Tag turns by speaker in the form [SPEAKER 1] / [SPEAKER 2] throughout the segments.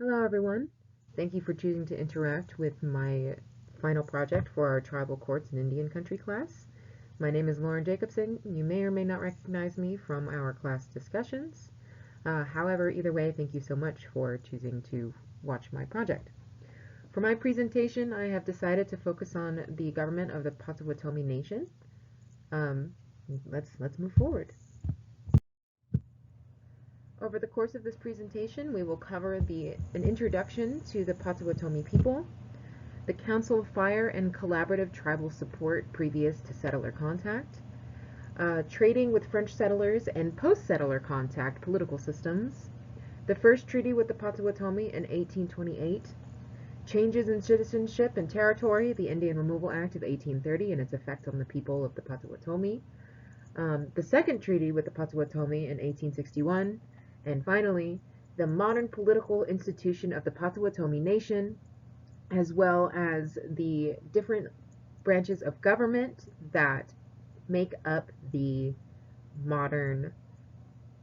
[SPEAKER 1] Hello everyone. Thank you for choosing to interact with my final project for our Tribal Courts in Indian Country class. My name is Lauren Jakobsson. You may or may not recognize me from our class discussions. However, either way, thank you so much for choosing to watch my project. For my presentation, I have decided to focus on the government of the Potawatomi Nation. Um, let's move forward. Over the course of this presentation, we will cover an introduction to the Potawatomi people, the Council of Fire and collaborative tribal support previous to settler contact, trading with French settlers and post-settler contact political systems, the first treaty with the Potawatomi in 1828, changes in citizenship and territory, the Indian Removal Act of 1830 and its effect on the people of the Potawatomi, the second treaty with the Potawatomi in 1861, and finally, the modern political institution of the Potawatomi Nation, as well as the different branches of government that make up the modern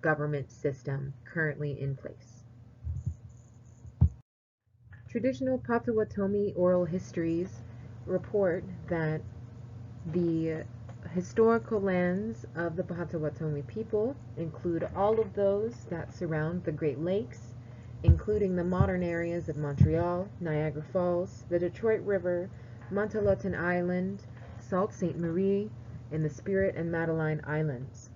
[SPEAKER 1] government system currently in place. Traditional Potawatomi oral histories report that the historical lands of the Potawatomi people include all of those that surround the Great Lakes, including the modern areas of Montreal, Niagara Falls, the Detroit River, Mantelotton Island, Sault Ste. Marie, and the Spirit and Madeline Islands.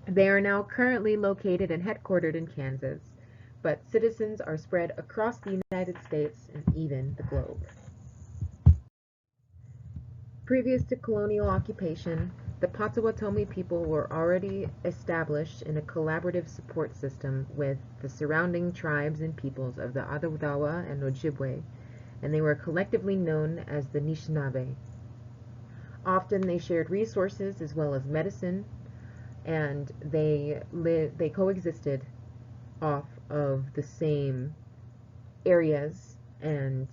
[SPEAKER 1] They are now currently located and headquartered in Kansas, but citizens are spread across the United States and even the globe. Previous to colonial occupation, the Potawatomi people were already established in a collaborative support system with the surrounding tribes and peoples of the Ottawa and Ojibwe, and they were collectively known as the Anishinaabe. Often they shared resources as well as medicine, and they coexisted off of the same areas and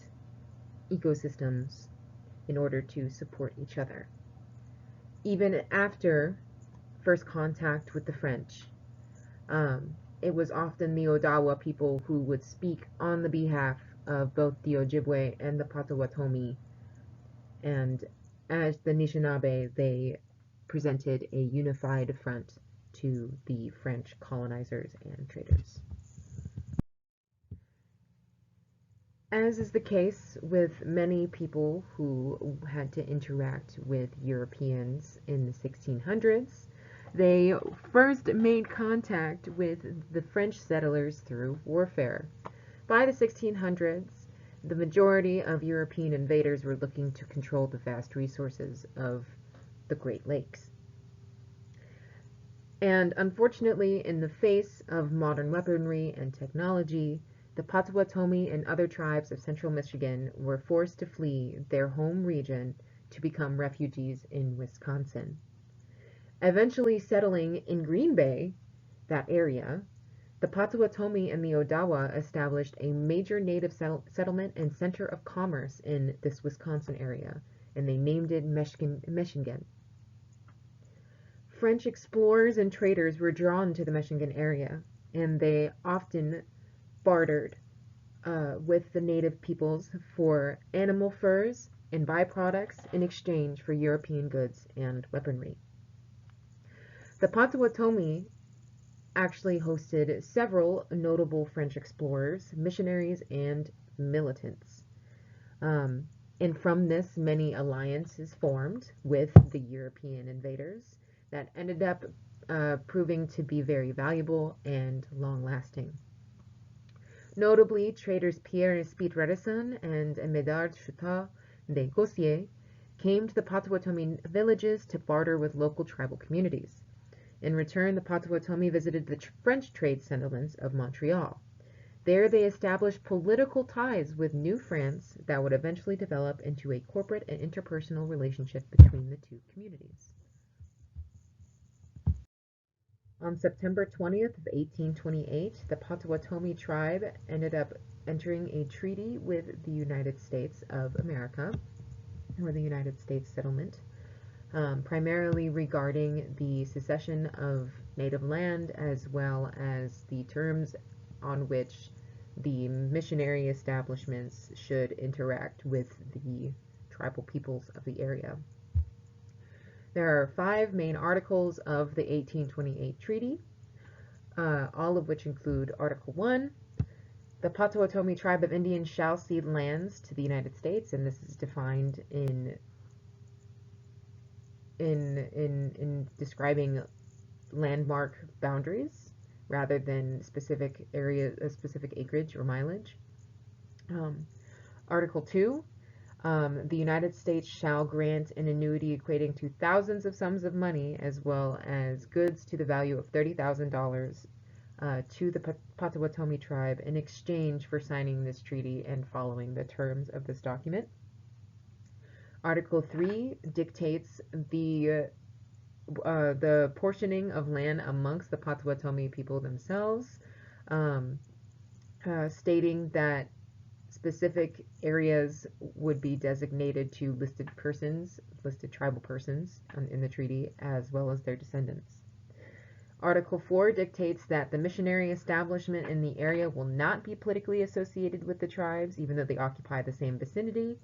[SPEAKER 1] ecosystems in order to support each other. Even after first contact with the French, it was often the Odawa people who would speak on the behalf of both the Ojibwe and the Potawatomi, and as the Anishinaabe, they presented a unified front to the French colonizers and traders. As is the case with many people who had to interact with Europeans in the 1600s, they first made contact with the French settlers through warfare. By the 1600s, the majority of European invaders were looking to control the vast resources of the Great Lakes. And unfortunately, in the face of modern weaponry and technology, the Potawatomi and other tribes of central Michigan were forced to flee their home region to become refugees in Wisconsin. Eventually settling in Green Bay, that area, the Potawatomi and the Odawa established a major native settlement and center of commerce in this Wisconsin area, and they named it Michigan. French explorers and traders were drawn to the Michigan area, and they often bartered with the native peoples for animal furs and byproducts in exchange for European goods and weaponry. The Potawatomi actually hosted several notable French explorers, missionaries, and militants. And from this, many alliances formed with the European invaders that ended up proving to be very valuable and long-lasting. Notably, traders Pierre Esprit Radisson and Médard Choutat de Gossier came to the Potawatomi villages to barter with local tribal communities. In return, the Potawatomi visited the French trade settlements of Montreal. There they established political ties with New France that would eventually develop into a corporate and interpersonal relationship between the two communities. On September 20th of 1828, the Potawatomi tribe ended up entering a treaty with the United States of America, or the United States settlement, primarily regarding the secession of native land as well as the terms on which the missionary establishments should interact with the tribal peoples of the area. There are 5 main articles of the 1828 treaty, all of which include Article 1. The Potawatomi tribe of Indians shall cede lands to the United States, and this is defined in describing landmark boundaries rather than specific acreage or mileage. Article 2, the United States shall grant an annuity equating to thousands of sums of money as well as goods to the value of $30,000 to the Potawatomi tribe in exchange for signing this treaty and following the terms of this document. Article 3 dictates the portioning of land amongst the Potawatomi people themselves, stating that specific areas would be designated to listed tribal persons in the treaty, as well as their descendants. Article 4 dictates that the missionary establishment in the area will not be politically associated with the tribes, even though they occupy the same vicinity.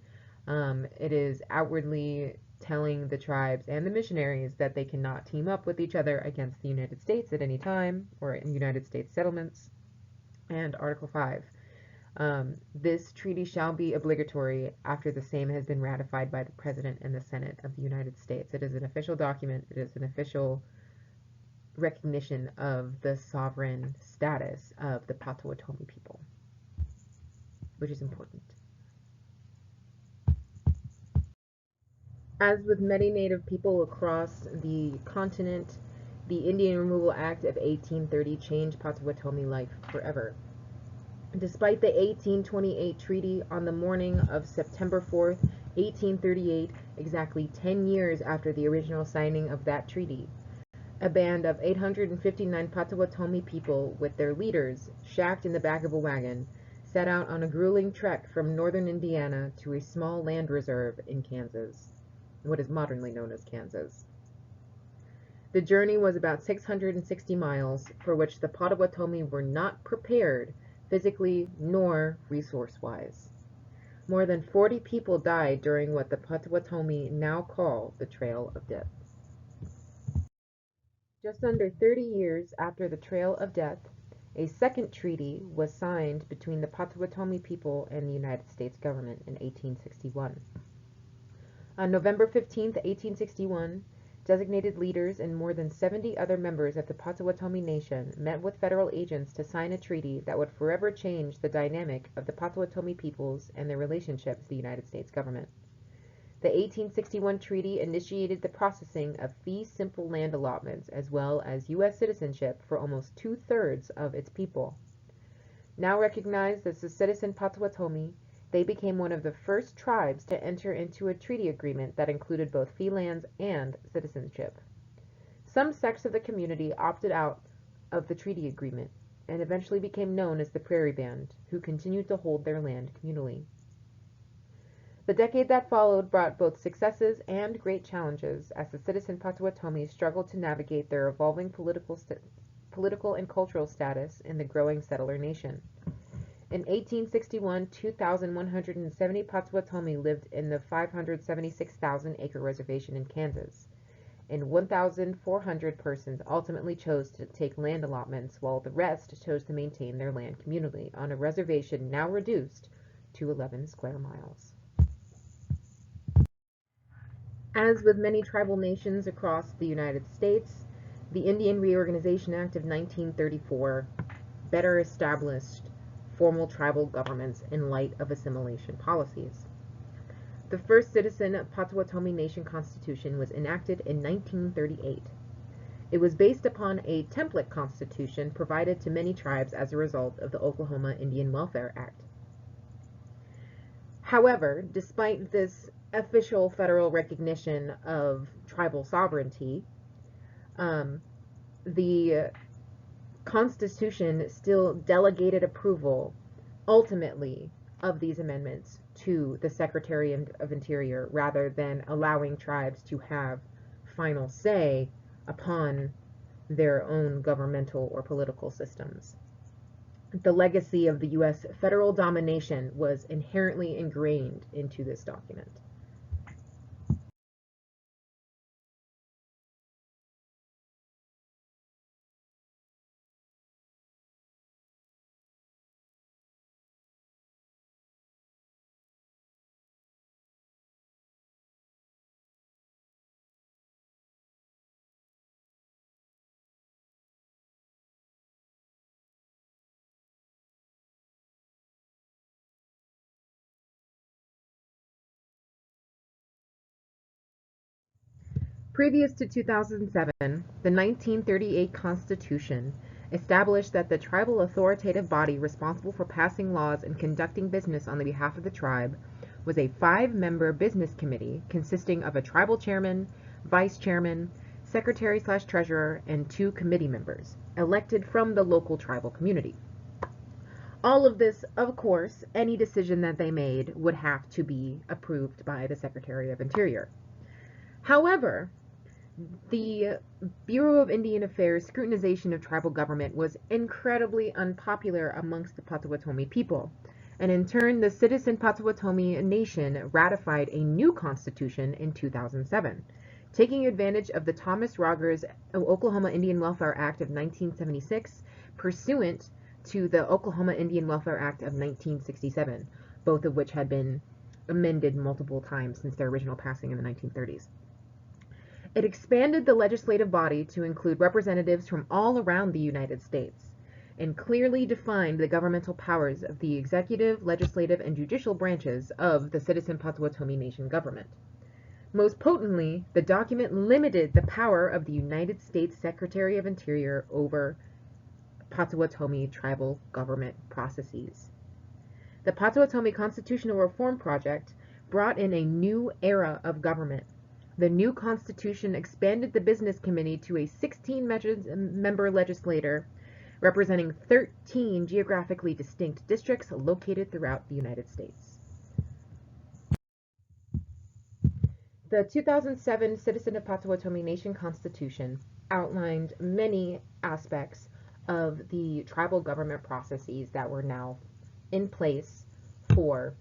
[SPEAKER 1] It is outwardly telling the tribes and the missionaries that they cannot team up with each other against the United States at any time or in United States settlements. And Article 5. This treaty shall be obligatory after the same has been ratified by the President and the Senate of the United States. It is an official document. It is an official recognition of the sovereign status of the Potawatomi people, which is important. As with many Native people across the continent, the Indian Removal Act of 1830 changed Potawatomi life forever. Despite the 1828 treaty, on the morning of September 4th, 1838, exactly 10 years after the original signing of that treaty, a band of 859 Potawatomi people, with their leaders shacked in the back of a wagon, set out on a grueling trek from northern Indiana to a small land reserve in Kansas, what is modernly known as Kansas. The journey was about 660 miles, for which the Potawatomi were not prepared physically nor resource-wise. More than 40 people died during what the Potawatomi now call the Trail of Death. Just under 30 years after the Trail of Death, a second treaty was signed between the Potawatomi people and the United States government in 1861. On November 15, 1861, designated leaders and more than 70 other members of the Potawatomi Nation met with federal agents to sign a treaty that would forever change the dynamic of the Potawatomi peoples and their relationship to the United States government. The 1861 treaty initiated the processing of fee simple land allotments as well as U.S. citizenship for almost 2/3 of its people. Now recognized as a citizen Potawatomi, they became one of the first tribes to enter into a treaty agreement that included both fee lands and citizenship. Some sects of the community opted out of the treaty agreement and eventually became known as the Prairie Band, who continued to hold their land communally. The decade that followed brought both successes and great challenges as the citizen Potawatomi struggled to navigate their evolving political and cultural status in the growing settler nation. In 1861, 2,170 Potawatomi lived in the 576,000-acre reservation in Kansas, and 1,400 persons ultimately chose to take land allotments, while the rest chose to maintain their land communally on a reservation now reduced to 11 square miles. As with many tribal nations across the United States, the Indian Reorganization Act of 1934 better established formal tribal governments in light of assimilation policies. The first citizen Potawatomi Nation Constitution was enacted in 1938. It was based upon a template constitution provided to many tribes as a result of the Oklahoma Indian Welfare Act. However, despite this official federal recognition of tribal sovereignty, the Constitution still delegated approval, ultimately, of these amendments to the Secretary of Interior, rather than allowing tribes to have final say upon their own governmental or political systems. The legacy of the U.S. federal domination was inherently ingrained into this document. Previous to 2007, the 1938 Constitution established that the tribal authoritative body responsible for passing laws and conducting business on the behalf of the tribe was a 5-member business committee consisting of a tribal chairman, vice chairman, secretary/treasurer, and 2 committee members, elected from the local tribal community. All of this, of course, any decision that they made would have to be approved by the Secretary of Interior. However, the Bureau of Indian Affairs' scrutinization of tribal government was incredibly unpopular amongst the Potawatomi people, and in turn, the citizen Potawatomi nation ratified a new constitution in 2007, taking advantage of the Thomas Rogers Oklahoma Indian Welfare Act of 1976, pursuant to the Oklahoma Indian Welfare Act of 1967, both of which had been amended multiple times since their original passing in the 1930s. It expanded the legislative body to include representatives from all around the United States, and clearly defined the governmental powers of the executive, legislative, and judicial branches of the citizen Potawatomi Nation government. Most potently, the document limited the power of the United States Secretary of Interior over Potawatomi tribal government processes. The Potawatomi Constitutional Reform Project brought in a new era of government. The new constitution expanded the business committee to a 16-member legislature representing 13 geographically distinct districts located throughout the United States. The 2007 Citizen of Potawatomi Nation Constitution outlined many aspects of the tribal government processes that were now in place for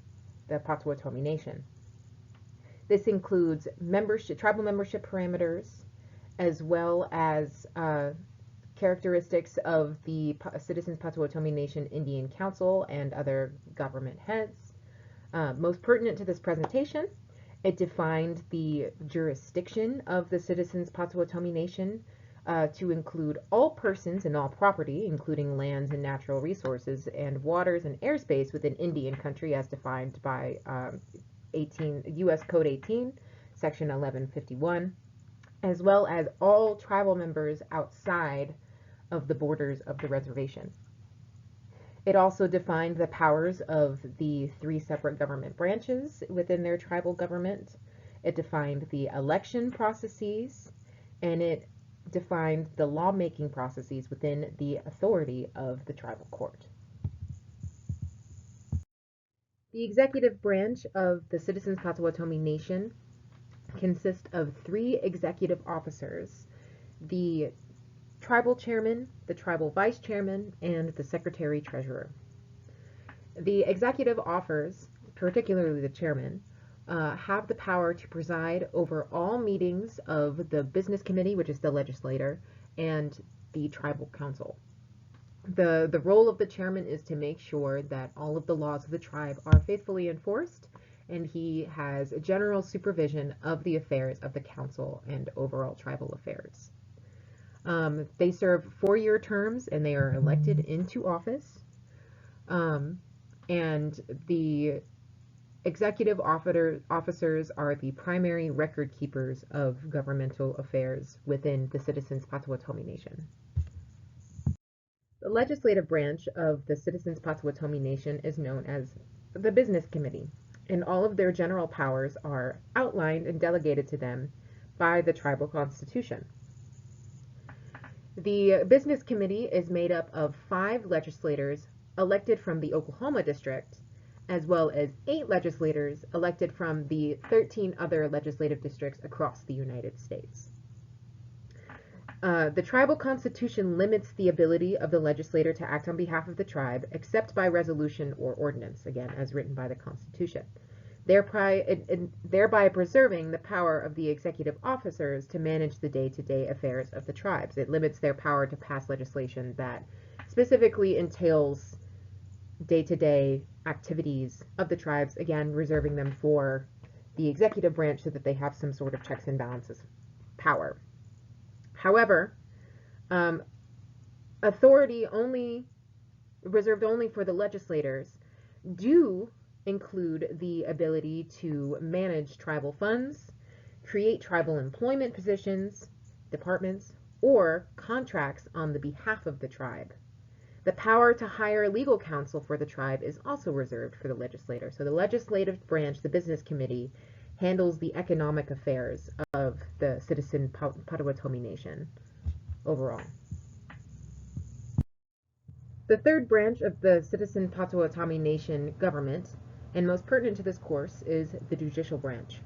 [SPEAKER 1] the Potawatomi Nation. This includes tribal membership parameters, as well as characteristics of the Citizens Potawatomi Nation Indian Council and other government heads. Most pertinent to this presentation, it defined the jurisdiction of the Citizens Potawatomi Nation to include all persons and all property, including lands and natural resources, and waters and airspace within Indian country as defined by U.S. Code 18, Section 1151, as well as all tribal members outside of the borders of the reservation. It also defined the powers of the 3 separate government branches within their tribal government. It defined the election processes, and it defined the lawmaking processes within the authority of the tribal court. The executive branch of the Citizens Potawatomi Nation consists of 3 executive officers: the tribal chairman, the tribal vice chairman, and the secretary treasurer. The executive officers, particularly the chairman, have the power to preside over all meetings of the business committee, which is the legislator, and the tribal council. The role of the chairman is to make sure that all of the laws of the tribe are faithfully enforced, and he has a general supervision of the affairs of the council and overall tribal affairs. They serve 4-year terms, and they are elected into office. And the executive officers are the primary record keepers of governmental affairs within the Citizens Potawatomi Nation. The legislative branch of the Citizens Potawatomi Nation is known as the Business Committee, and all of their general powers are outlined and delegated to them by the tribal constitution. The Business Committee is made up of 5 legislators elected from the Oklahoma district, as well as 8 legislators elected from the 13 other legislative districts across the United States. The tribal constitution limits the ability of the legislator to act on behalf of the tribe, except by resolution or ordinance, again, as written by the Constitution, thereby preserving the power of the executive officers to manage the day-to-day affairs of the tribes. It limits their power to pass legislation that specifically entails day-to-day activities of the tribes, again, reserving them for the executive branch so that they have some sort of checks and balances power. However, authority reserved only for the legislators do include the ability to manage tribal funds, create tribal employment positions, departments, or contracts on the behalf of the tribe. The power to hire legal counsel for the tribe is also reserved for the legislator. So the legislative branch, the business committee, handles the economic affairs of the citizen Potawatomi Nation overall. The third branch of the citizen Potawatomi Nation government, and most pertinent to this course, is the judicial branch.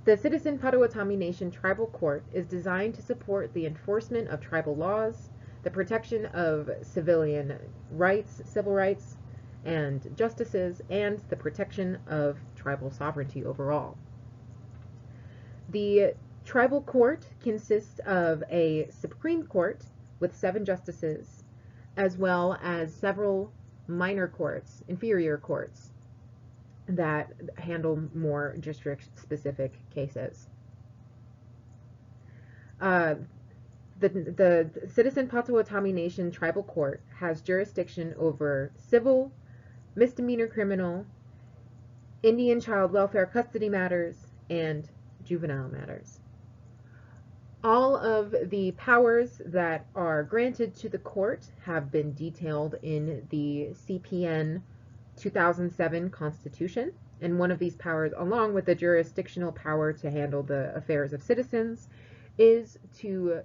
[SPEAKER 1] The Citizen Potawatomi Nation Tribal Court is designed to support the enforcement of tribal laws, the protection of civilian rights, civil rights, and justices, and the protection of tribal sovereignty overall. The tribal court consists of a Supreme Court with 7 justices, as well as several minor courts, inferior courts, that handle more district-specific cases. The Citizen Potawatomi Nation Tribal Court has jurisdiction over civil, misdemeanor criminal, Indian child welfare custody matters, and juvenile matters. All of the powers that are granted to the court have been detailed in the CPN 2007 Constitution, and one of these powers, along with the jurisdictional power to handle the affairs of citizens, is to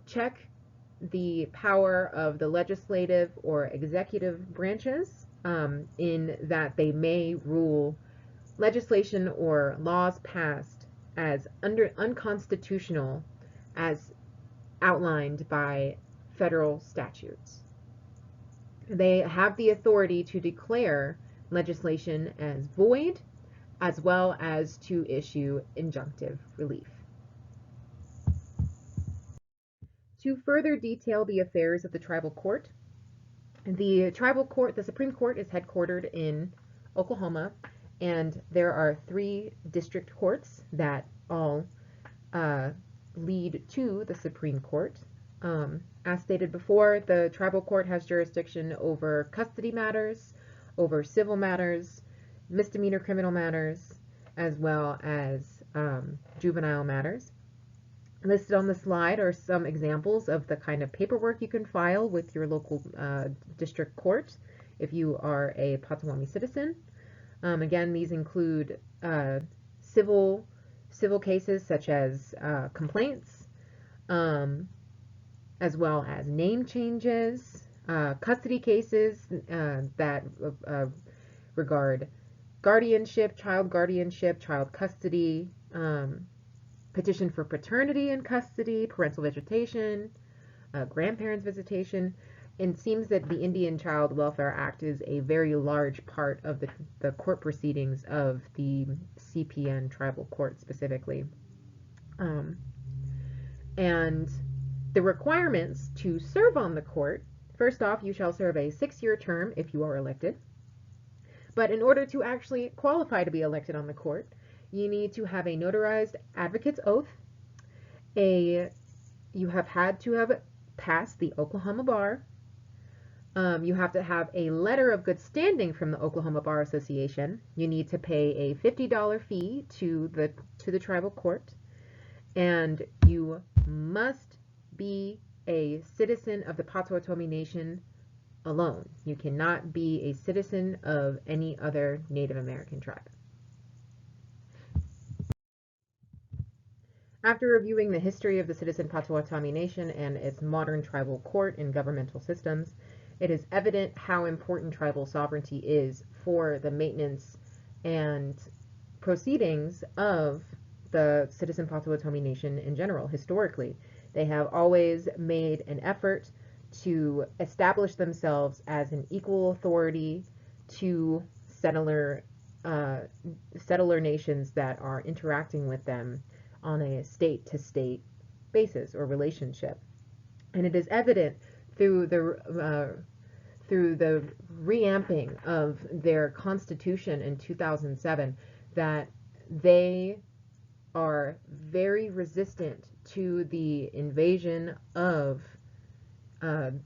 [SPEAKER 1] check the power of the legislative or executive branches, in that they may rule legislation or laws passed as unconstitutional as outlined by federal statutes. They have the authority to declare legislation as void, as well as to issue injunctive relief. To further detail the affairs of the tribal court, the Supreme Court is headquartered in Oklahoma, and there are 3 district courts that all lead to the Supreme Court. As stated before, the tribal court has jurisdiction over custody matters, over civil matters, misdemeanor criminal matters, as well as juvenile matters. Listed on the slide are some examples of the kind of paperwork you can file with your local district court if you are a Potawatomi citizen. Again, these include civil cases such as complaints, as well as name changes, custody cases that regard guardianship, child custody, petition for paternity and custody, parental visitation, grandparents visitation. It seems that the Indian Child Welfare Act is a very large part of the court proceedings of the CPN tribal court specifically. And the requirements to serve on the court: first off, you shall serve a 6-year term if you are elected. But in order to actually qualify to be elected on the court, you need to have a notarized advocate's oath. You have had to have passed the Oklahoma Bar. You have to have a letter of good standing from the Oklahoma Bar Association. You need to pay a $50 fee to the tribal court, and you must be a citizen of the Potawatomi Nation alone. You cannot be a citizen of any other Native American tribe. After reviewing the history of the citizen Potawatomi Nation and its modern tribal court and governmental systems, it is evident how important tribal sovereignty is for the maintenance and proceedings of the citizen Potawatomi Nation in general, historically. They have always made an effort to establish themselves as an equal authority to uh, settler nations that are interacting with them on a state-to-state basis or relationship. And it is evident through the reamping of their constitution in 2007 that they are very resistant to the invasion of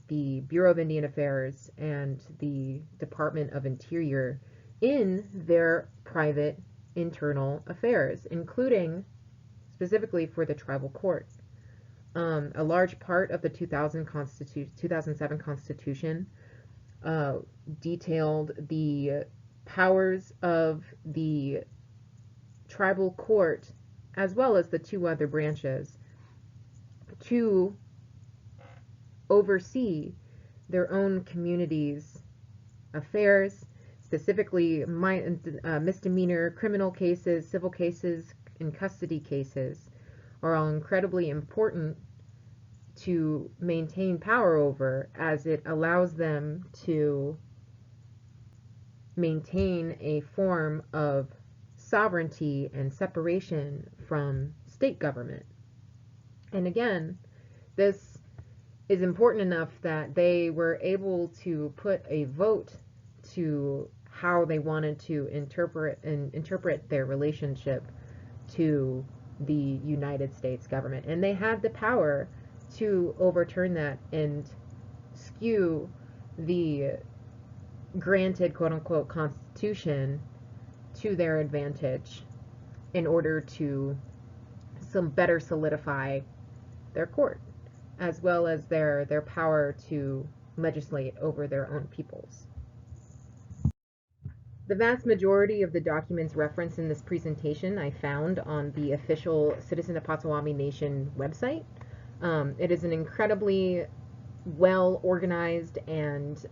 [SPEAKER 1] the Bureau of Indian Affairs and the Department of Interior in their private internal affairs, including specifically for the tribal court. A large part of the 2007 Constitution detailed the powers of the tribal court as well as the two other branches to oversee their own community's affairs, specifically misdemeanor criminal cases, civil cases, and custody cases are all incredibly important to maintain power over, as it allows them to maintain a form of sovereignty and separation from state government. And again, this is important enough that they were able to put a vote to how they wanted to interpret their relationship to the United States government. And they had the power to overturn that and skew the granted quote-unquote constitution to their advantage in order to better solidify their court, as well as their power to legislate over their own peoples. The vast majority of the documents referenced in this presentation I found on the official Citizen of Potawatomi Nation website. It is an incredibly well organized and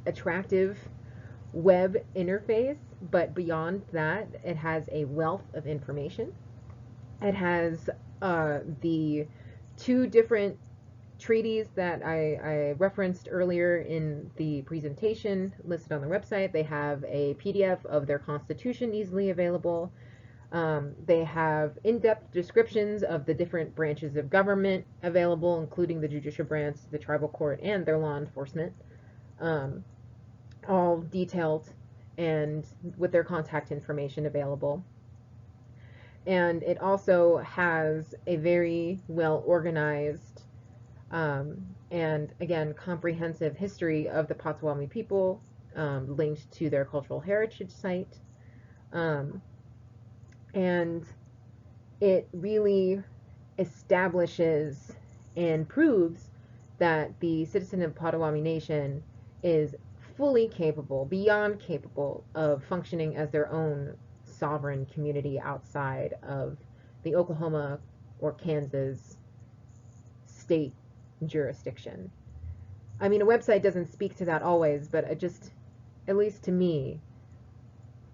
[SPEAKER 1] attractive web interface, but beyond that, it has a wealth of information. It has the two different treaties that I referenced earlier in the presentation listed on the website. They have a PDF of their constitution easily available. They have in-depth descriptions of the different branches of government available, including the judicial branch, the tribal court, and their law enforcement, all detailed and with their contact information available. And it also has a very well organized and again comprehensive history of the Potawatomi people, linked to their cultural heritage site. And it really establishes and proves that the Citizen of Potawatomi Nation is fully capable, beyond capable, of functioning as their own sovereign community outside of the Oklahoma or Kansas state jurisdiction. I mean, a website doesn't speak to that always, but it just, at least to me,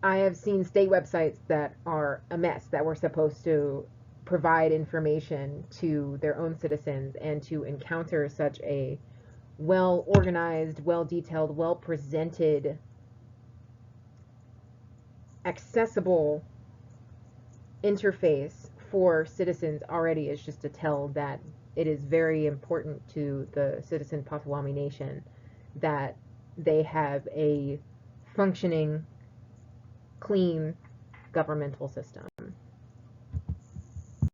[SPEAKER 1] I have seen state websites that are a mess, that were supposed to provide information to their own citizens, and to encounter such a well-organized, well-detailed, well-presented, accessible interface for citizens already is just to tell that it is very important to the Citizen Potawatomi Nation that they have a functioning, clean governmental system.